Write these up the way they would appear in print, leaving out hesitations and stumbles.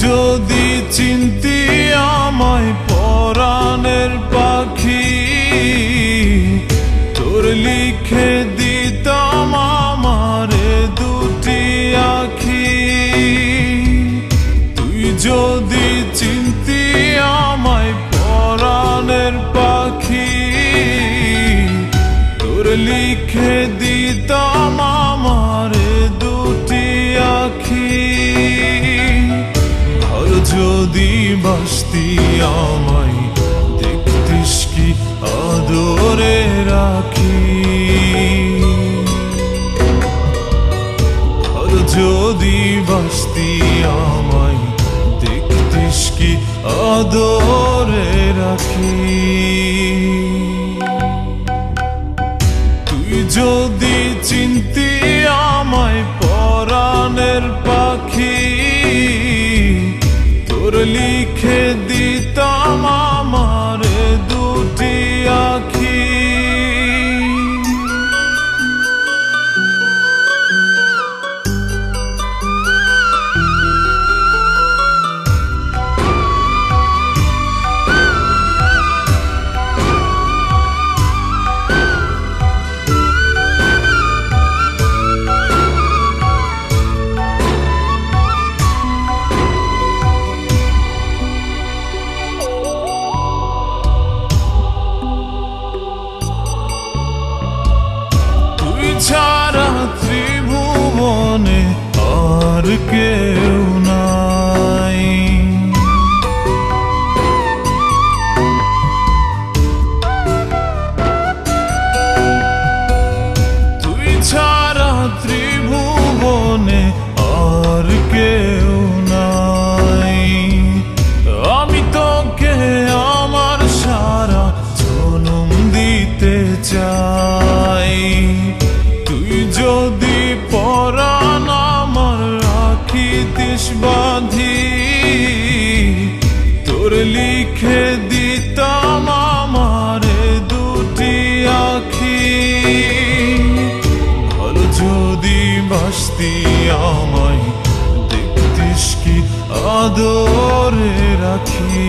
যদি চিনতি আমায় পরাণের পাখি, তোর লিখে দিতাম আমারে দুটি আখি। তুই যদি চিনতি আমায় পরাণের পাখি, তোর লিখে দিতাম আমারে দুটি আখি। যদি বাসতি আমায় দেখতিস কি আদরে রাখি। আর যদি বাসতি আমায় দেখতিস কি আদরে রাখি। তুই যদি চিনতি আমায় পরাণের পাখি, তোর লিখে দিতাম আমারে দুটি আখি। ছাড়া ত্রিভুবনে আর কেউ নাই। তুই ছাড়া ত্রিভুবনে আর কেউ নাই। আমি তোকে আমার সারা জনম দিতে চাই। যদি পরাণ আমার রাখিতিস বাঁধি, তোর লিখে দিতাম আমারে দুটি আখি। ভালো যদি বাসতি আমায় দেখতিস কি আদরে রাখি।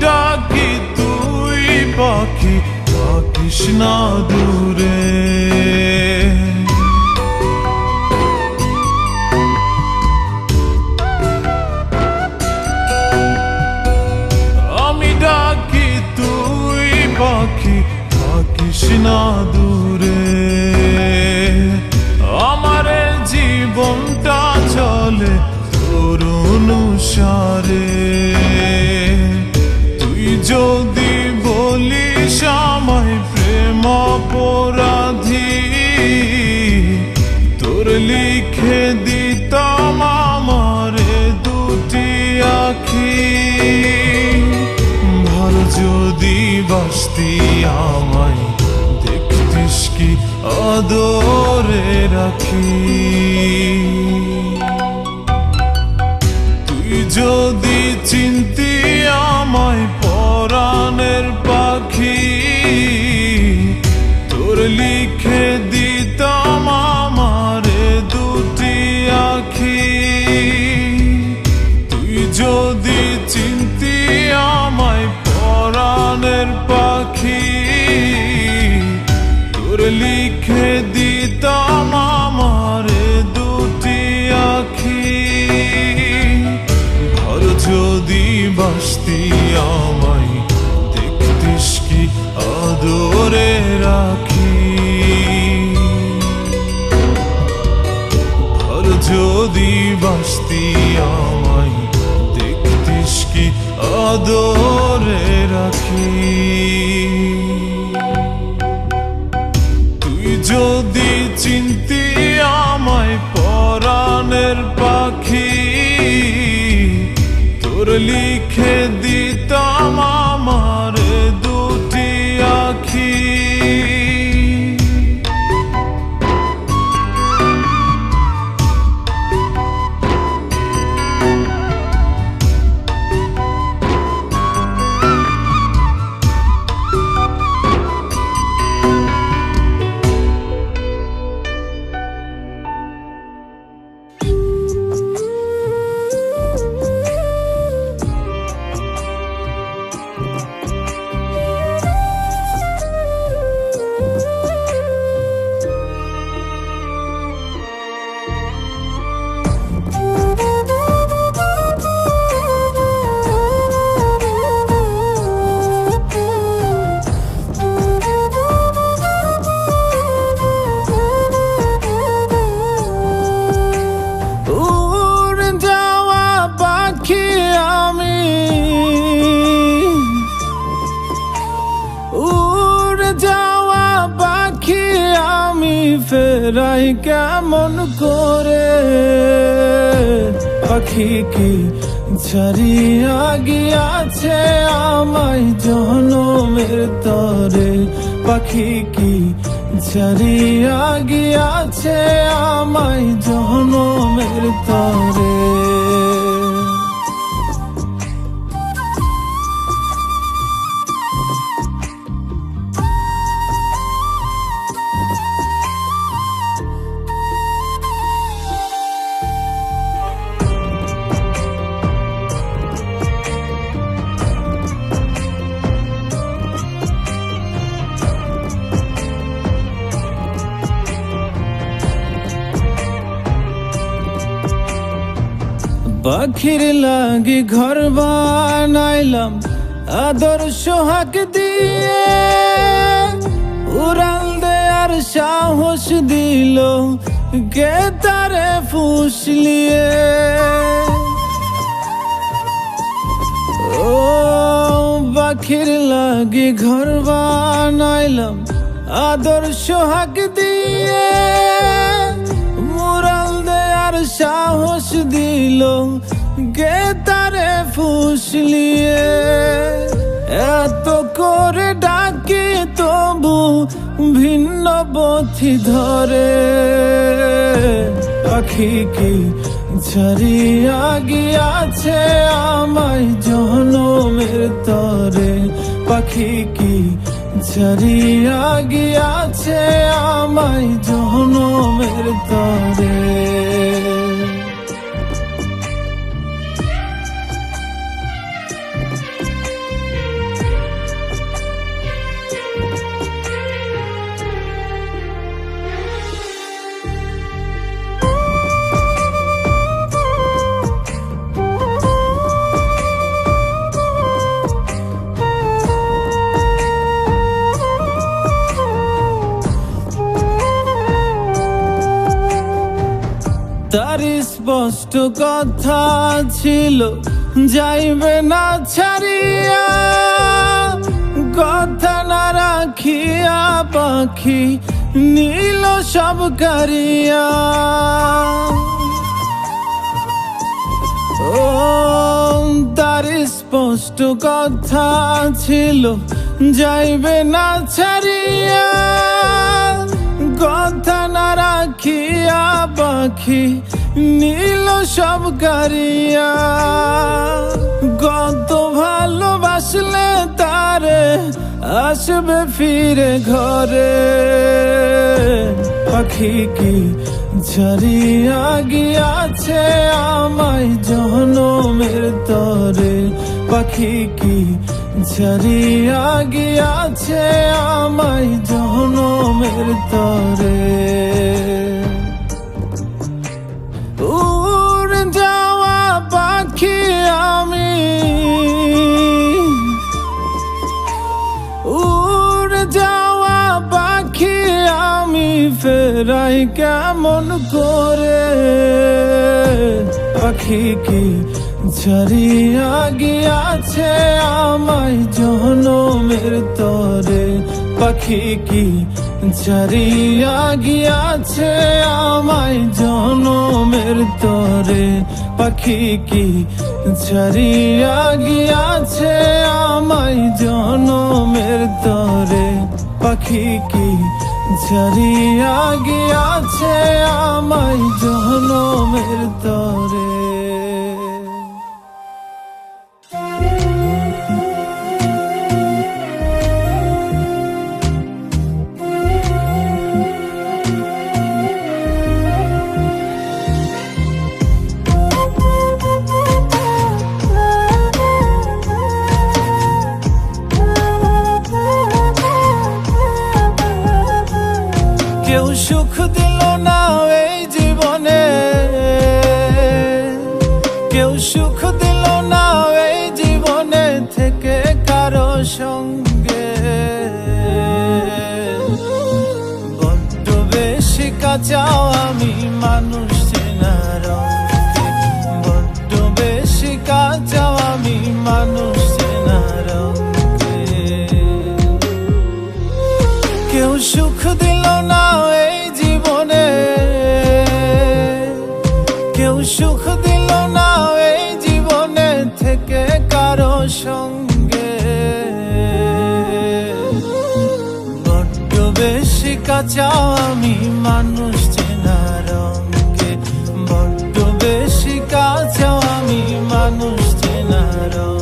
ডাকি তুই পাখি থাকিস না দূরে। আমি ডাকি তুই পাখি থাকিস না দূরে। আমারে জীবনটা চলে তোর অনুসারে। যদি বলিস আমায় প্রেম অপরাধী, তোর লিখে দিতাম আমারে দুটি আখি। ভালো যদি বাসতি আমায় দেখতিস কি আদরে রাখি। তুই যদি চিনতি আমায় পরাণের পাখি, তোর লিখে দিতাম আমারে দুটি আখি। তুই যদি চিনতি আমায় পরাণের পাখি, তোর লিখে দিতাম আমারে দুটি আখি। ভালো যদি বাসতি আমায় দেখতিস কি আদরে রাখি। ভালো যদি বাসতি আমায় দেখতিস কি আদরে রাখি। তুই যদি চিনতি আমায় ফেরাই কেমন করে? পাখি কি ছাড়িয়া গিয়াছে আমায় জনমের তরে? পাখি কি ছাড়িয়া গিয়াছে আমায় জনমের তরে? পাখির লাগি ঘর বানাইলাম আদর সোহাগ দিয়ে, উড়াল দেয়ার সাহস দিল কে তারে ফুসলিয়ে। ও পাখির লাগি ঘর বানাইলাম আদর সোহাগ দিয়ে, মুরাল দেয়ার সাহস দিল কে তারে ফুসলিয়ে। এত করে ডাকি তবু ভিন্ন পথি ধরে। পাখি কি ছাড়িয়া গিয়াছে আমায় জনমের তরে? পাখি কি ছাড়িয়া গিয়াছে আমায় জনমের তরে? তার স্পষ্ট কথা ছিল যাইবে না ছাড়িয়া, কথা না রাখিয়া পাখি নীল সব কারিয়া। ও তার স্পষ্ট কথা ছিল যাইবে না ছাড়িয়া, কথা না রাখিয়া পাখি নীল সব কারিয়া। কত ভালোবাসলে তারে আসবে ফিরে ঘরে? পাখি কি ছাড়িয়া গিয়াছে আমায় জনমের তরে? পাখি কি ছাড়িয়া গিয়াছে আমায় জনমের তরে? উড়ে যাওয়া পাখি আমি, উড়ে যাওয়া পাখি আমি ফেরাই কেমন করে? পাখি কি ছাড়িয়া গিয়াছে আমায় জনমের তরে? পাখি কি ছাড়িয়া গিয়াছে আমায় জনমের তরে? পাখি কি ছাড়িয়া গিয়াছে আমায় জনমের তরে? পাখি কি ছাড়িয়া গিয়াছে আমায় জনমের তরে? কেউ সুখ দিল না এই জীবনে, কেউ সুখ দিল না এই জীবনে থেকে কারো সঙ্গে। বড্ড বেশি কাঁচাও আমি মানুষ চেনার অঙ্কে, বড্ড বেশি কাঁচাও আমি মানুষ চেনার অঙ্কে। কেউ সুখ দিল না এই জীবনে, সুখ দিল না এই জীবনে থেকে কারো সঙ্গে। বড্ড বেশি কাঁচা আমি মানুষ চেনার রঙে, বড্ড বেশি কাঁচা আমি মানুষ চেনার রঙে।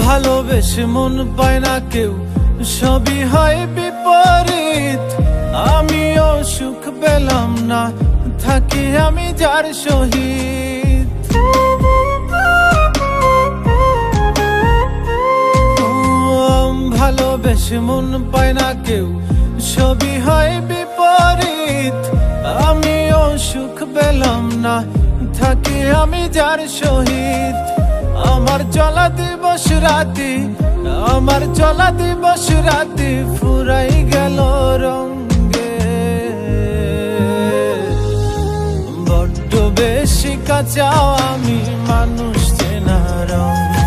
ভালোবেসে মন পায় না কেউ, সবই হয় বিপরীত। আমিও সুখ পেলাম না, থাকি আমি যার সহিত। ভালোবেসে মন পায় না কেউ, সবই হয় বিপরীত। আমিও সুখ পেলাম না, থাকি আমি যার সহিত। আমার চলা দিবস রাতি, আমার চলা দিবস রাতি ফুরাই গেল রঙে। বড্ড বেশি কাঁচা আমি মানুষ চেনা রঙে,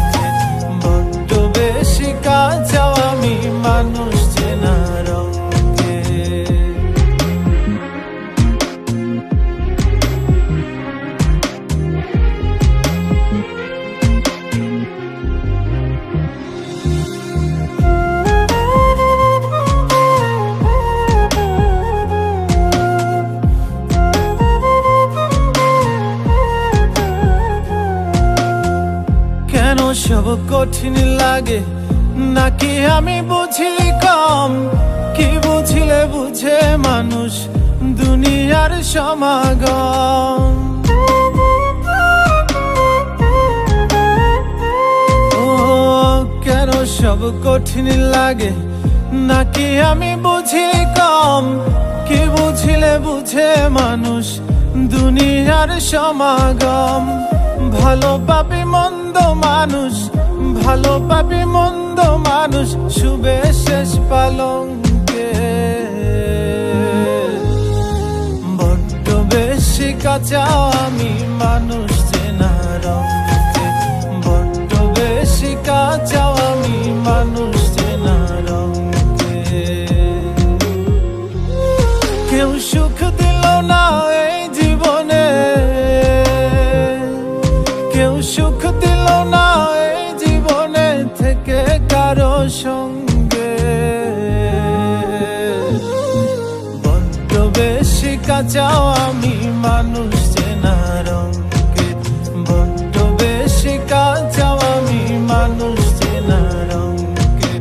বড্ড বেশি কাঁচা আমি মানুষ চেনা রঙে। কেন সব কঠিন লাগে, নাকি আমি বুঝি কম? কি বুঝিলে বুঝে মানুষ দুনিয়ার সমাগম। ও কেন সব কঠিন লাগে, নাকি আমি বুঝি কম? কি বুঝিলে বুঝে মানুষ দুনিয়ার সমাগম। ভালো পাবি মন্দ মানুষ, ভালো পাবি মন্দ মানুষ শুবে শেষ পালঙ্কে। বড্ড বেশি কাঁচা আমি মানুষ চেনা রঙে, বড্ড বেশি কাঁচা আমি মানুষ চেনা রঙে। কেউ সুখ দিল না এই জীবনে, কেউ সুখ দিল না এই জীবনে থেকে কারো সঙ্গে। বড্ড বেশি কাঁচা আমি মানুষ চেনা রঙে, বড্ড বেশি কাঁচা আমি মানুষ চেনা রঙে,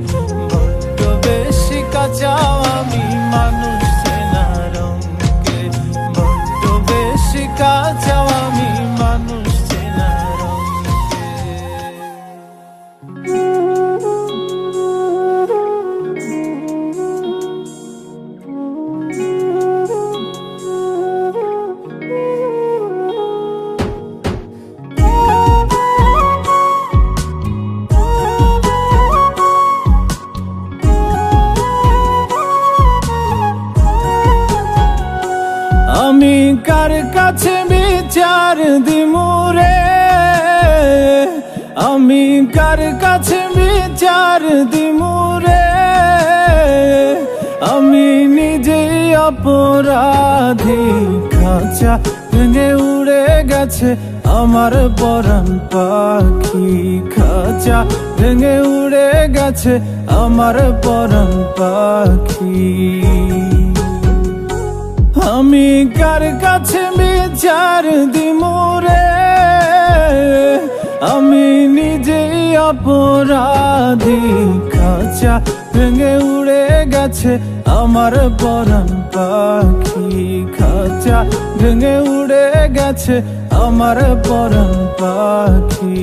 বড্ড বেশি কাঁচা আমি মানুষ চেনা রঙে, বড্ড বেশি কাঁচা আমি মানুষ চেনা রঙে। আমি কার কাছে বিচার দিমুরে, আমি কার কাছে বিচার দিমুরে। আমি নিজেই অপরাধী, খাঁচা ভেঙে উড়ে গেছে আমার পরাণ পাখি। খাঁচা ভেঙে উড়ে গেছে আমার পরাণ পাখি। আমি কার কাছে বিচার দিমুরে, আমি নিজেই অপরাধী। খাঁচা ভেঙে উড়ে গেছে আমার পরাণ পাখি। খাঁচা ভেঙে উড়ে গেছে আমার পরাণ পাখি।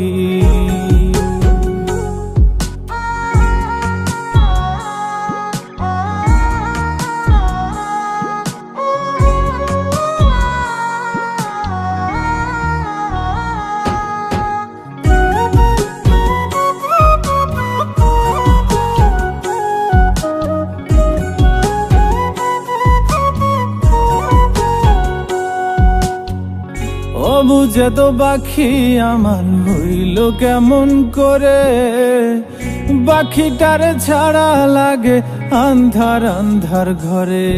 যেত পাখি আমার হইল কেমন করে, পাখিটার ছাড়া লাগে আন্ধার আন্ধার ঘরে।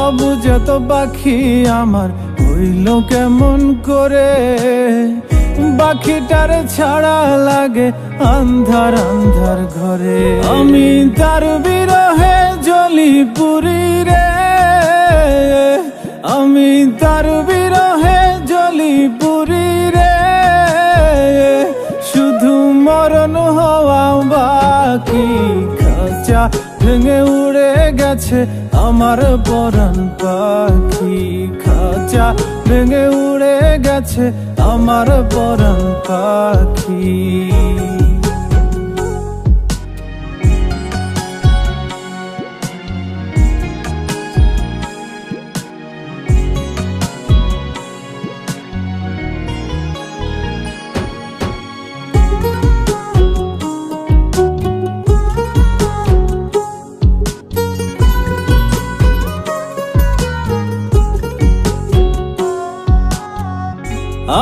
অবুঝেত পাখি আমার হইল কেমন করে, পাখিটার ছাড়া লাগে আন্ধার আন্ধার ঘরে। আমি তার বিরহে জ্বলি পুরি রে, আমি তার বিরহে জ্বলি পুরি রে, শুধু মরণ হওয়া বাকি। খাঁচা ভেঙে উড়ে গেছে আমার পরাণ পাখি, খাঁচা ভেঙে উড়ে গেছে আমার পরাণ পাখি।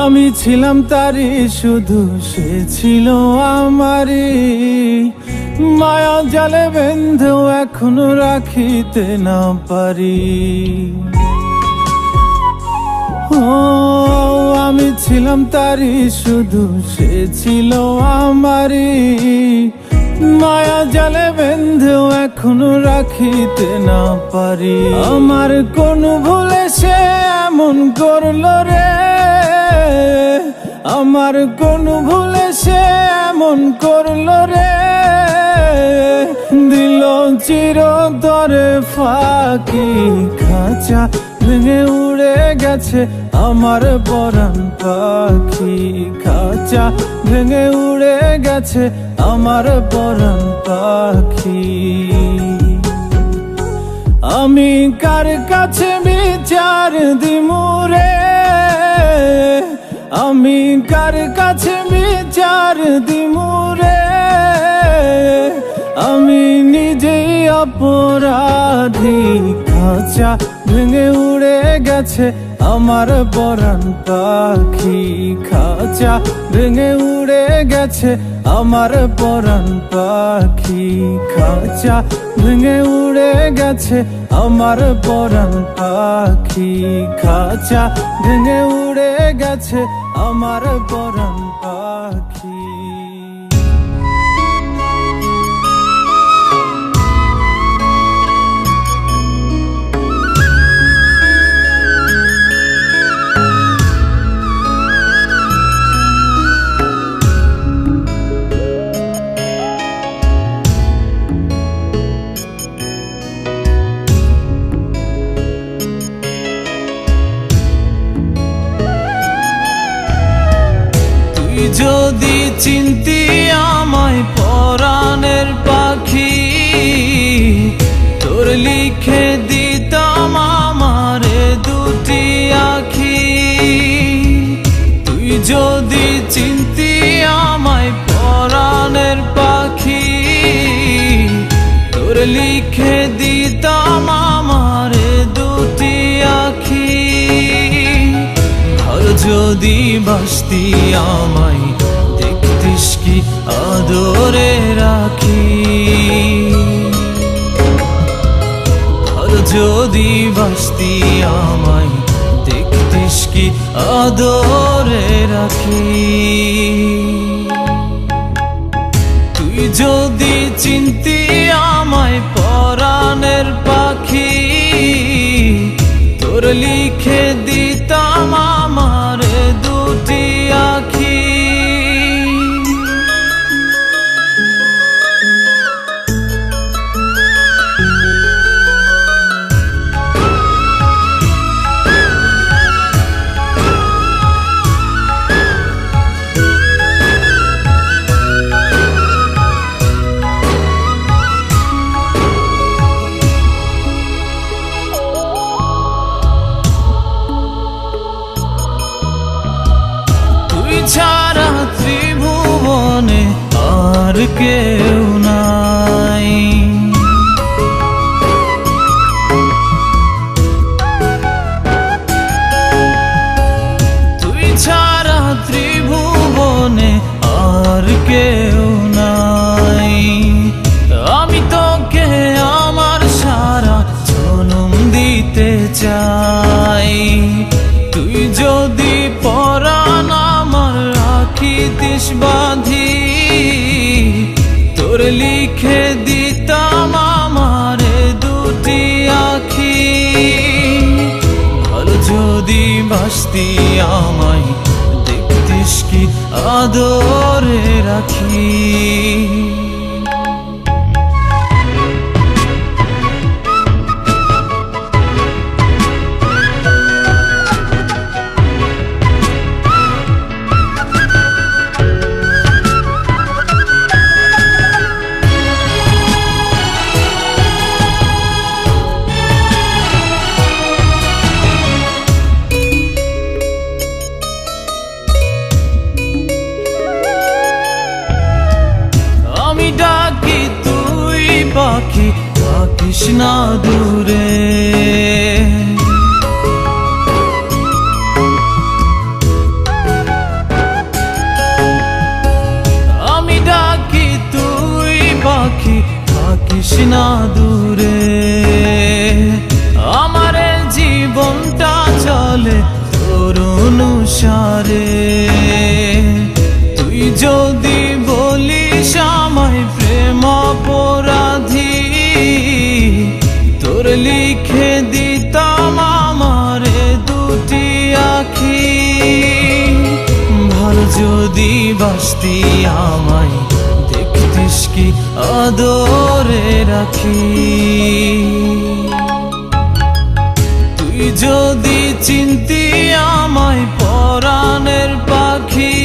আমি ছিলাম তারি শুধু সে ছিল আমারি, মায়া জালে বেঁধেও এখনো রাখিতে না পারি। আমি ছিলাম তারি শুধু সে ছিল আমারি, মায়া জালে বেঁধেও এখনো রাখিতে না পারি। আমার কোন ভুলে সে এমন করলো রে, আমার কোন ভুলে সে এমন করলো রে, দিল চিরতরে ফাঁকি। খাঁচা ভেঙে উড়ে গেছে আমার পরাণ পাখি, খাঁচা ভেঙে উড়ে গেছে আমার পরাণ পাখি। আমি কার কাছে বিচার দিমু রে, আমি কার কাছে বিচার দিমু রে, আমি নিজেই অপরাধী। খাঁচা ভেঙে উড়ে গেছে আমার পরাণ পাখি, খাঁচা ভেঙে উড়ে গেছে আমার পরাণ পাখি, খাঁচা ভেঙে উড়ে গেছে আমার পরাণ পাখি, খাঁচা ভেঙে উড়ে গেছে আমার পরাণ পাখি। যদি চিনতি আমায় পরাণের পাখি, তোর লিখে দিতাম আমারে দুটি আখি। তুই যদি চিনতি আমায় পরাণের পাখি, তোর লিখে দিতাম আমারে দুটি আখি। ঘর যদি বাসতি আমায় দেখতিস কি আদরে রাখি, ঘর যদি বাসতি আমায় দেখতিস কি আদরে রাখি। তুই যদি চিনতি আমায় পরাণের পাখি, তোর লিখে দিতাম আমার দুটি আখি। ছাড়া ত্রিভুবনে আর কেউ নাই। বাঁধি, তোর লিখে দিতাম আমারে দুটি আখি। ভালো যদি বাসতি আমায় দেখতিস কি আদরে রাখি। আমি ডাকি তুই পাখি থাকিস না দূরে, আমি ডাকি তুই পাখি থাকিস না দূরে। আমার জীবনটা চলে তোর অনুসারে, তুই যদি বলিস আমায় প্রেম অপরাধী, তোর লিখে দিতাম আমারে দুটি আখি। ভালো যদি বাসতি আমায় দেখতিস কি আদরে রাখি। তুই যদি চিনতি আমায় পরাণের পাখি,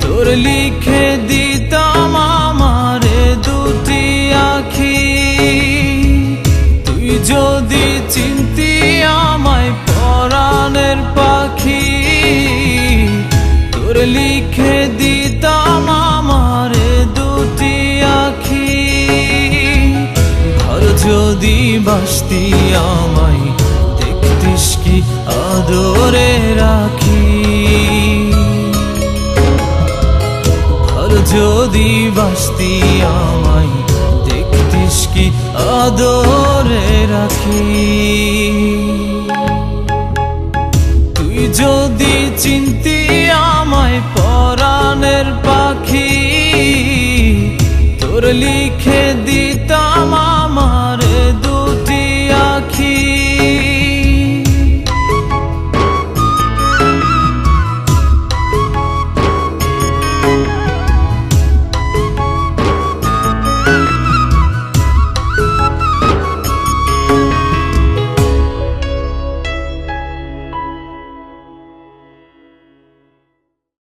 তোর লিখে দিতাম আমারে দুটি আখি। তুই যদি চিনতি আমায় পরাণের পাখি, তোর লিখে দিতাম আমারে দুটি আখি। ভালো যদি বাসতি আমায় দেখতিস কি আদরে রাখি। যদি বাসতি আমায় দেখতিস কি আদরে রাখি। তুই যদি চিনতি আমায় পরাণের পাখি, তোর লিখে দিতাম আমায়